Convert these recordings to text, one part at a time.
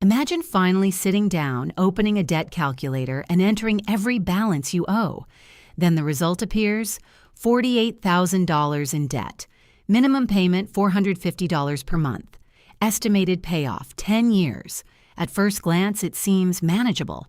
Imagine finally sitting down, opening a debt calculator, and entering every balance you owe. Then the result appears: $48,000 in debt. Minimum payment $450 per month. Estimated payoff 10 years. At first glance, it seems manageable.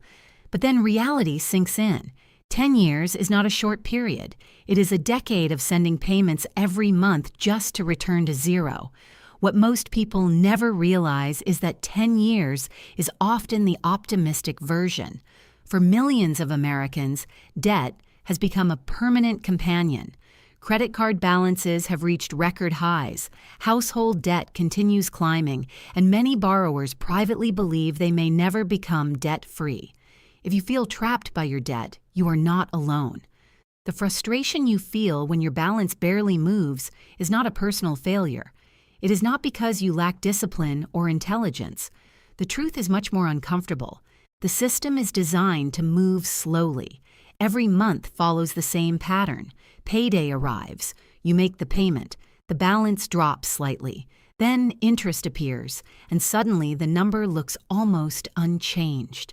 But then reality sinks in. 10 years is not a short period. It is a decade of sending payments every month just to return to zero. What most people never realize is that 10 years is often the optimistic version. For millions of Americans, debt has become a permanent companion. Credit card balances have reached record highs, household debt continues climbing, and many borrowers privately believe they may never become debt-free. If you feel trapped by your debt, you are not alone. The frustration you feel when your balance barely moves is not a personal failure. It is not because you lack discipline or intelligence. The truth is much more uncomfortable. The system is designed to move slowly. Every month follows the same pattern. Payday arrives. You make the payment. The balance drops slightly. Then interest appears, and suddenly the number looks almost unchanged.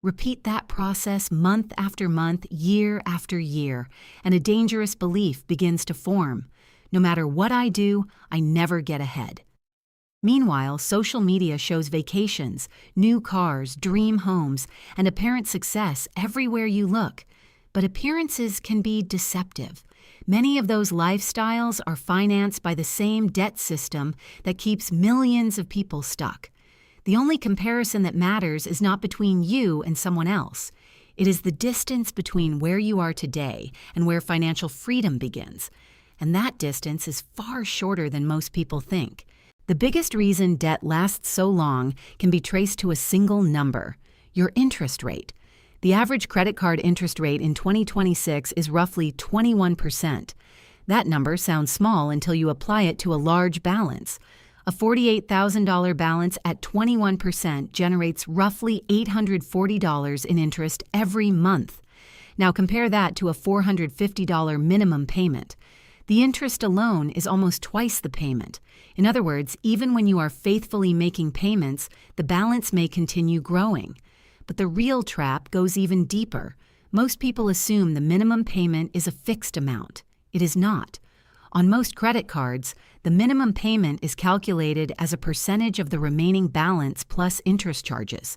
Repeat that process month after month, year after year, and a dangerous belief begins to form. No matter what I do, I never get ahead. Meanwhile, social media shows vacations, new cars, dream homes, and apparent success everywhere you look. But appearances can be deceptive. Many of those lifestyles are financed by the same debt system that keeps millions of people stuck. The only comparison that matters is not between you and someone else. It is the distance between where you are today and where financial freedom begins. And that distance is far shorter than most people think. The biggest reason debt lasts so long can be traced to a single number: your interest rate. The average credit card interest rate in 2026 is roughly 21%. That number sounds small until you apply it to a large balance. A $48,000 balance at 21% generates roughly $840 in interest every month. Now compare that to a $450 minimum payment. The interest alone is almost twice the payment. In other words, even when you are faithfully making payments, the balance may continue growing. But the real trap goes even deeper. Most people assume the minimum payment is a fixed amount. It is not. On most credit cards, the minimum payment is calculated as a percentage of the remaining balance plus interest charges.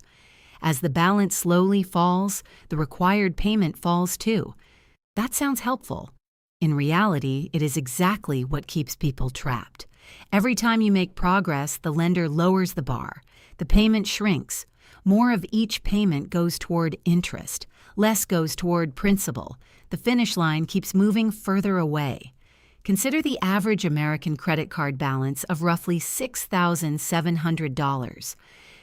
As the balance slowly falls, the required payment falls too. That sounds helpful. In reality, it is exactly what keeps people trapped. Every time you make progress, the lender lowers the bar. The payment shrinks. More of each payment goes toward interest. Less goes toward principal. The finish line keeps moving further away. Consider the average American credit card balance of roughly $6,700.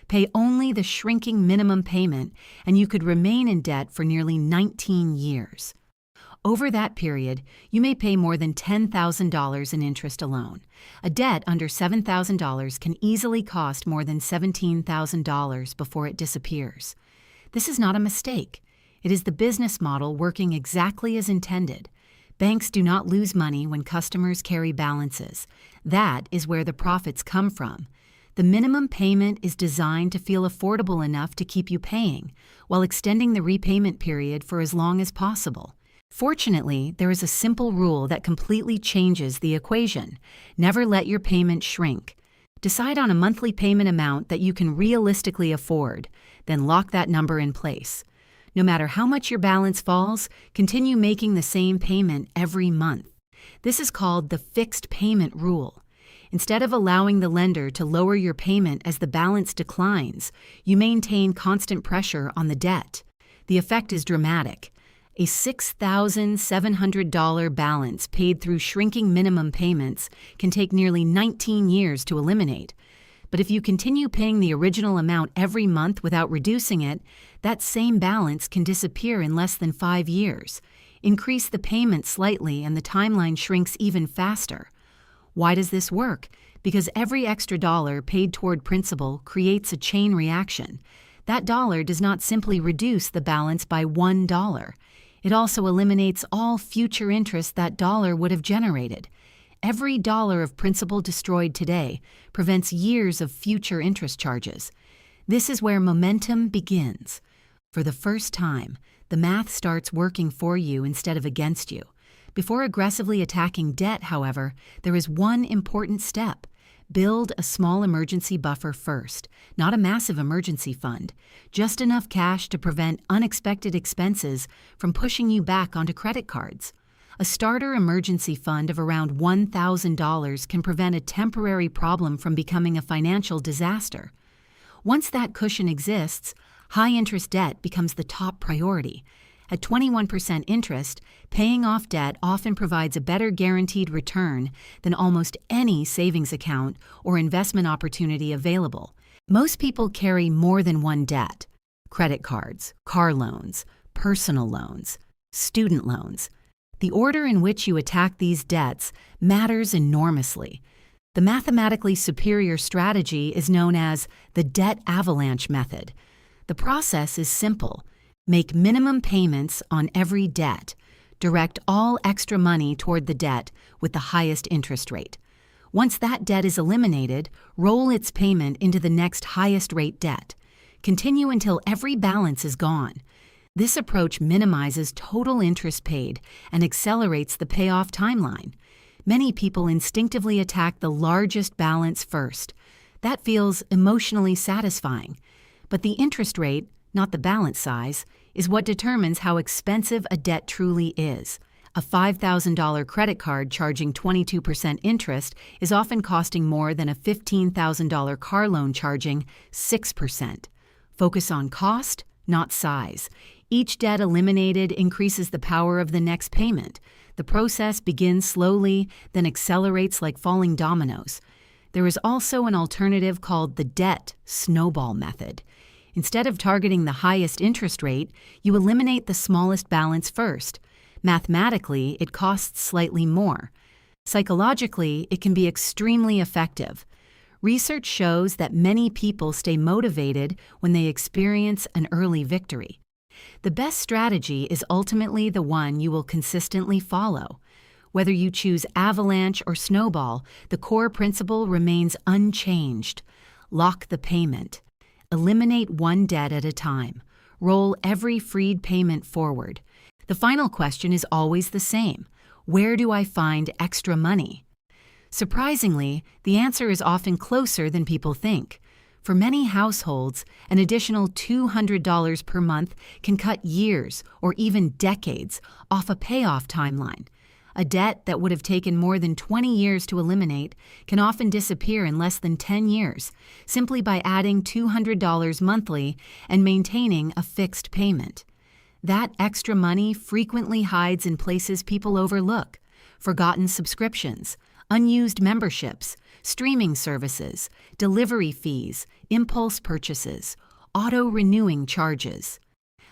Pay only the shrinking minimum payment, and you could remain in debt for nearly 19 years. Over that period, you may pay more than $10,000 in interest alone. A debt under $7,000 can easily cost more than $17,000 before it disappears. This is not a mistake. It is the business model working exactly as intended. Banks do not lose money when customers carry balances. That is where the profits come from. The minimum payment is designed to feel affordable enough to keep you paying, while extending the repayment period for as long as possible. Fortunately, there is a simple rule that completely changes the equation. Never let your payment shrink. Decide on a monthly payment amount that you can realistically afford, then lock that number in place. No matter how much your balance falls, continue making the same payment every month. This is called the fixed payment rule. Instead of allowing the lender to lower your payment as the balance declines, you maintain constant pressure on the debt. The effect is dramatic. A $6,700 balance paid through shrinking minimum payments can take nearly 19 years to eliminate. But if you continue paying the original amount every month without reducing it, that same balance can disappear in less than 5 years. Increase the payment slightly and the timeline shrinks even faster. Why does this work? Because every extra dollar paid toward principal creates a chain reaction. That dollar does not simply reduce the balance by $1. It also eliminates all future interest that dollar would have generated. Every dollar of principal destroyed today prevents years of future interest charges. This is where momentum begins. For the first time, the math starts working for you instead of against you. Before aggressively attacking debt, however, there is one important step. Build a small emergency buffer first, not a massive emergency fund, just enough cash to prevent unexpected expenses from pushing you back onto credit cards. A starter emergency fund of around $1,000 can prevent a temporary problem from becoming a financial disaster. Once that cushion exists, high-interest debt becomes the top priority. At 21% interest, paying off debt often provides a better guaranteed return than almost any savings account or investment opportunity available. Most people carry more than one debt: credit cards, car loans, personal loans, student loans. The order in which you attack these debts matters enormously. The mathematically superior strategy is known as the debt avalanche method. The process is simple. Make minimum payments on every debt. Direct all extra money toward the debt with the highest interest rate. Once that debt is eliminated, roll its payment into the next highest rate debt. Continue until every balance is gone. This approach minimizes total interest paid and accelerates the payoff timeline. Many people instinctively attack the largest balance first. That feels emotionally satisfying. But the interest rate, not the balance size, is what determines how expensive a debt truly is. A $5,000 credit card charging 22% interest is often costing more than a $15,000 car loan charging 6%. Focus on cost, not size. Each debt eliminated increases the power of the next payment. The process begins slowly, then accelerates like falling dominoes. There is also an alternative called the debt snowball method. Instead of targeting the highest interest rate, you eliminate the smallest balance first. Mathematically, it costs slightly more. Psychologically, it can be extremely effective. Research shows that many people stay motivated when they experience an early victory. The best strategy is ultimately the one you will consistently follow. Whether you choose avalanche or snowball, the core principle remains unchanged. Lock the payment. Eliminate one debt at a time. Roll every freed payment forward. The final question is always the same. Where do I find extra money? Surprisingly, the answer is often closer than people think. For many households, an additional $200 per month can cut years or even decades off a payoff timeline. A debt that would have taken more than 20 years to eliminate can often disappear in less than 10 years, simply by adding $200 monthly and maintaining a fixed payment. That extra money frequently hides in places people overlook: forgotten subscriptions, unused memberships, streaming services, delivery fees, impulse purchases, auto-renewing charges.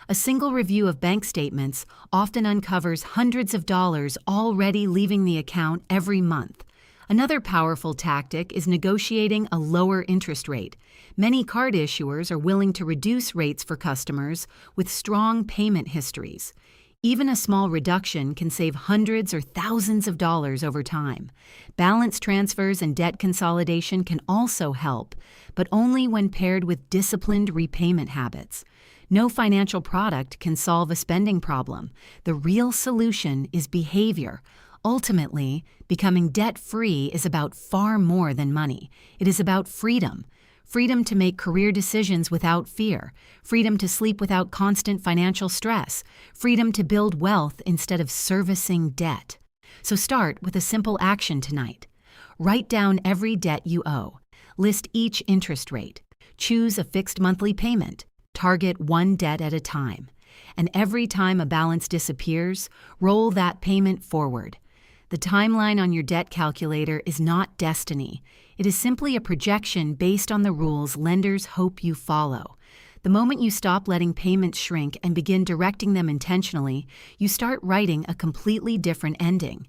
A single review of bank statements often uncovers hundreds of dollars already leaving the account every month. Another powerful tactic is negotiating a lower interest rate. Many card issuers are willing to reduce rates for customers with strong payment histories. Even a small reduction can save hundreds or thousands of dollars over time. Balance transfers and debt consolidation can also help, but only when paired with disciplined repayment habits. No financial product can solve a spending problem. The real solution is behavior. Ultimately, becoming debt-free is about far more than money. It is about freedom. Freedom to make career decisions without fear. Freedom to sleep without constant financial stress. Freedom to build wealth instead of servicing debt. So start with a simple action tonight. Write down every debt you owe. List each interest rate. Choose a fixed monthly payment. Target one debt at a time. And every time a balance disappears, roll that payment forward. The timeline on your debt calculator is not destiny. It is simply a projection based on the rules lenders hope you follow. The moment you stop letting payments shrink and begin directing them intentionally, you start writing a completely different ending.